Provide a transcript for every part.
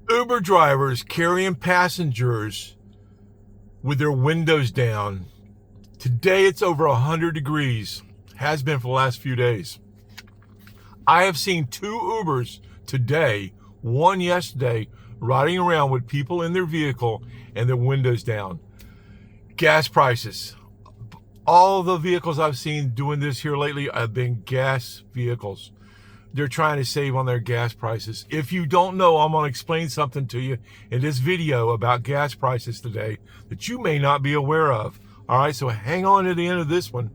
Uber drivers carrying passengers with their windows down. Today it's over 100 degrees. Has been for the last few days. I have seen two Ubers today, one yesterday, riding around with people in their vehicle and their windows down. Gas prices. All the vehicles I've seen doing this here lately have been gas vehicles. They're trying to save on their gas prices. If you don't know, I'm going to explain something to you in this video about gas prices today that you may not be aware of. All right, so hang on to the end of this one.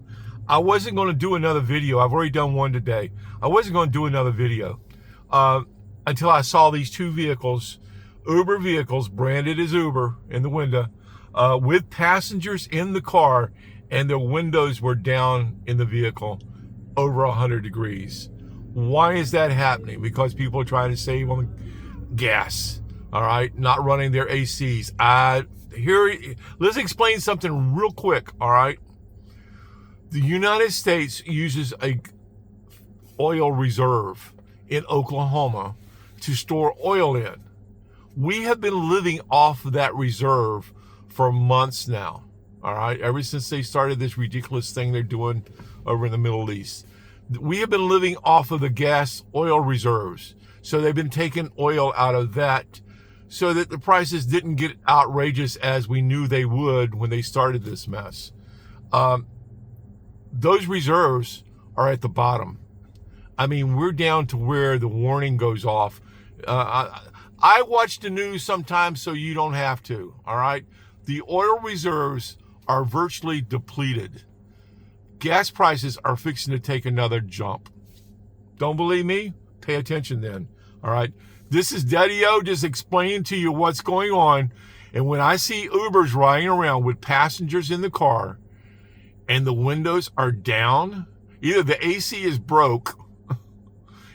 I wasn't going to do another video. I've already done one today. I wasn't going to do another video until I saw these two vehicles, Uber vehicles, branded as Uber in the window, with passengers in the car, and their windows were down in the vehicle over 100 degrees. Why is that happening? Because people are trying to save on gas, all right? Not running their ACs. Let's explain something real quick, all right? The United States uses a oil reserve in Oklahoma to store oil in. We have been living off of that reserve for months now, all right? Ever since they started this ridiculous thing they're doing over in the Middle East. We have been living off of the gas oil reserves. So they've been taking oil out of that so that the prices didn't get outrageous as we knew they would when they started this mess. Those reserves are at the bottom. I mean, we're down to where the warning goes off. I watch the news sometimes so you don't have to, all right? The oil reserves are virtually depleted. Gas prices are fixing to take another jump. Don't believe me? Pay attention then. All right. This is Daddy O just explaining to you what's going on. And when I see Ubers riding around with passengers in the car and the windows are down, either the AC is broke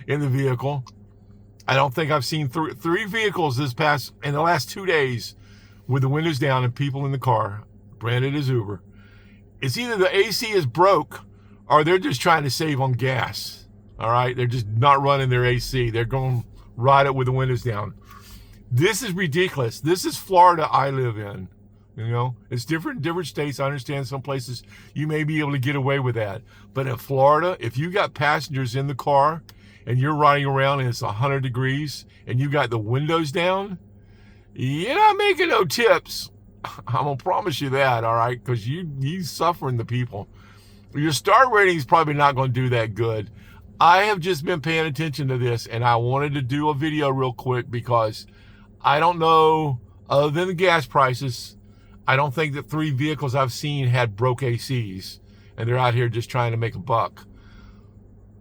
in the vehicle. I don't think I've seen three vehicles in the last 2 days with the windows down and people in the car, branded as Uber. It's either the AC is broke or they're just trying to save on gas. All right. They're just not running their AC. They're going to ride it with the windows down. This is ridiculous. This is Florida I live in. You know, it's different in different states. I understand some places you may be able to get away with that. But in Florida, if you got passengers in the car and you're riding around and it's 100 degrees and you got the windows down, you're not making no tips. I'm going to promise you that, all right, because you suffering the people. Your star rating is probably not going to do that good. I have just been paying attention to this, and I wanted to do a video real quick because I don't know, other than the gas prices, I don't think that three vehicles I've seen had broke ACs, and they're out here just trying to make a buck.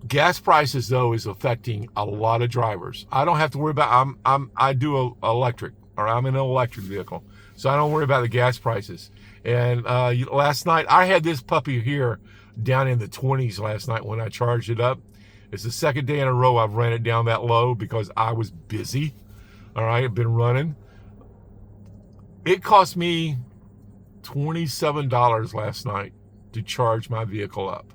Gas prices, though, is affecting a lot of drivers. I don't have to worry about, I do electric, or I'm in an electric vehicle. So I don't worry about the gas prices. And last night, I had this puppy here down in the 20s last night when I charged it up. It's the second day in a row I've ran it down that low because I was busy. All right, I've been running. It cost me $27 last night to charge my vehicle up.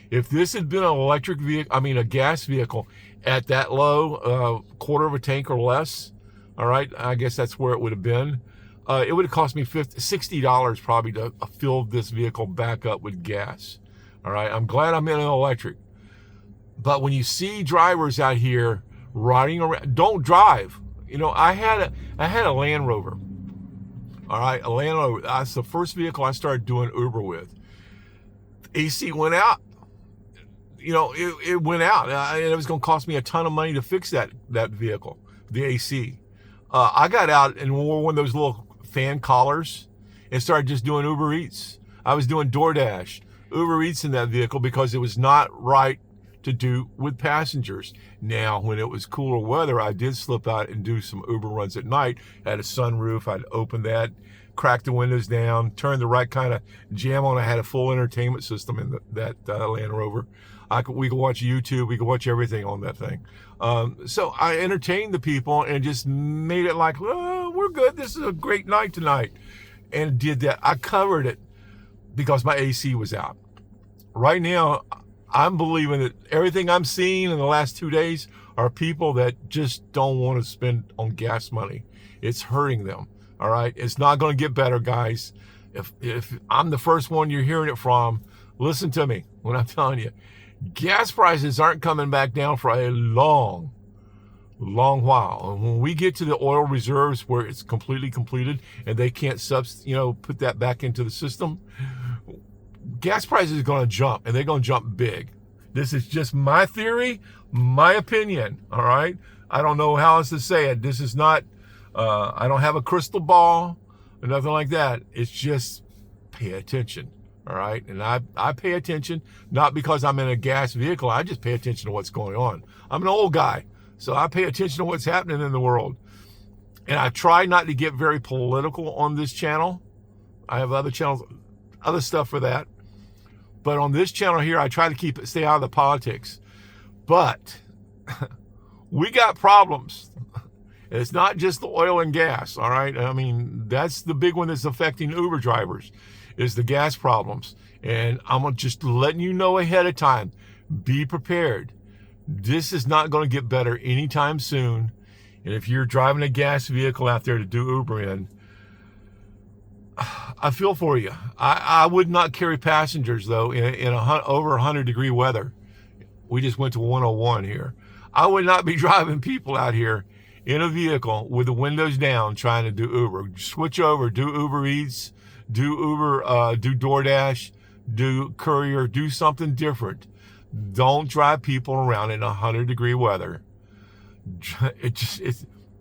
If this had been an electric vehicle, a gas vehicle at that low, quarter of a tank or less, all right, I guess that's where it would have been. It would have cost me $60 probably to fill this vehicle back up with gas. All right, I'm glad I'm in an electric. But when you see drivers out here riding around, don't drive. You know, I had a Land Rover. All right, a Land Rover. That's the first vehicle I started doing Uber with. AC went out. You know, it went out, and it was going to cost me a ton of money to fix that vehicle, the AC. I got out and wore one of those little fan collars and started just doing Uber Eats. I was doing DoorDash, Uber Eats in that vehicle because it was not right to do with passengers. Now, when it was cooler weather, I did slip out and do some Uber runs at night. I had a sunroof. I'd open that, crack the windows down, turn the right kind of jam on. I had a full entertainment system in that Land Rover. We could watch YouTube. We could watch everything on that thing. So I entertained the people and just made it like, oh, we're good. This is a great night tonight. And did that. I covered it because my AC was out. Right now, I'm believing that everything I'm seeing in the last 2 days are people that just don't want to spend on gas money. It's hurting them. All right. It's not going to get better, guys. If I'm the first one you're hearing it from, listen to me when I'm telling you, gas prices aren't coming back down for a long while. And when we get to the oil reserves where it's completely completed and they can't put that back into the system, gas prices are going to jump, and they're going to jump big. This is just my theory, my opinion. All right. I don't know how else to say it. This is not, I don't have a crystal ball or nothing like that. It's just pay attention. All right. And I pay attention, not because I'm in a gas vehicle. I just pay attention to what's going on. I'm an old guy, so I pay attention to what's happening in the world. And I try not to get very political on this channel. I have other channels, other stuff for that. But on this channel here, I try to stay out of the politics. But we got problems. It's not just the oil and gas, all right? I mean, that's the big one that's affecting Uber drivers, is the gas problems. And I'm just letting you know ahead of time, be prepared. This is not going to get better anytime soon. And if you're driving a gas vehicle out there to do Uber in, I feel for you. I would not carry passengers, though, in over 100-degree weather. We just went to 101 here. I would not be driving people out here in a vehicle with the windows down trying to do Uber. Switch over, do Uber Eats, do Uber, do DoorDash, do Courier, do something different. Don't drive people around in 100-degree weather.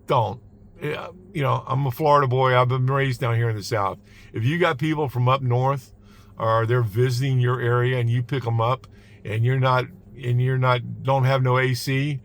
Don't. I'm a Florida boy. I've been raised down here in the South. If you got people from up north, or they're visiting your area, and you pick them up, and don't have no AC,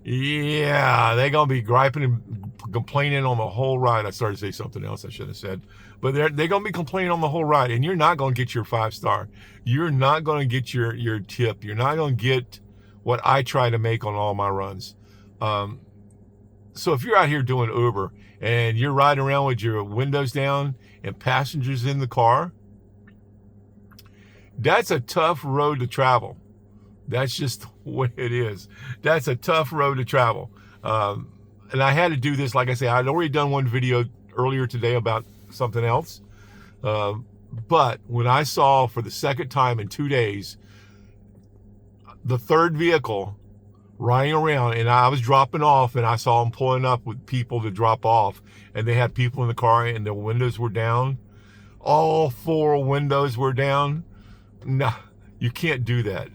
yeah, they're gonna be griping and complaining on the whole ride. I started to say something else I should have said, but they're gonna be complaining on the whole ride, and you're not gonna get your 5-star. You're not gonna get your tip. You're not gonna get what I try to make on all my runs. So if you're out here doing Uber and you're riding around with your windows down and passengers in the car, that's a tough road to travel. That's just the way it is. That's a tough road to travel. And I had to do this, like I say, I'd already done one video earlier today about something else. But when I saw for the second time in 2 days, the third vehicle riding around, and I was dropping off, and I saw them pulling up with people to drop off, and they had people in the car and the windows were down. All 4 windows were down. No, you can't do that.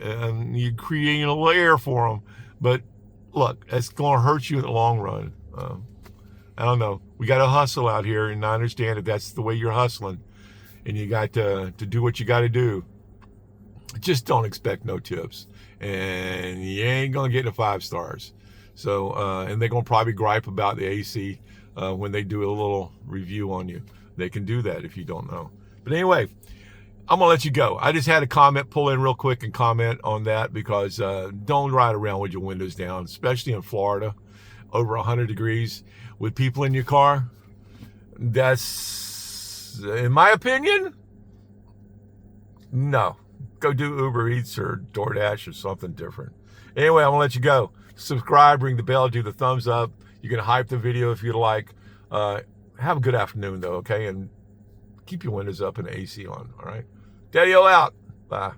You're creating a layer for them. But look, it's going to hurt you in the long run. I don't know. We got to hustle out here, and I understand if that's the way you're hustling, and you got to do what you got to do. Just don't expect no tips, and you ain't gonna get the 5 stars. So, and they're gonna probably gripe about the AC when they do a little review on you. They can do that if you don't know. But anyway, I'm gonna let you go. I just had a pull in real quick and comment on that, because don't ride around with your windows down, especially in Florida, over 100 degrees with people in your car. That's, in my opinion, no. Go do Uber Eats or DoorDash or something different. Anyway, I'm going to let you go. Subscribe, ring the bell, do the thumbs up. You can hype the video if you'd like. Have a good afternoon, though, okay? And keep your windows up and the AC on, all right? Daddy-o out. Bye.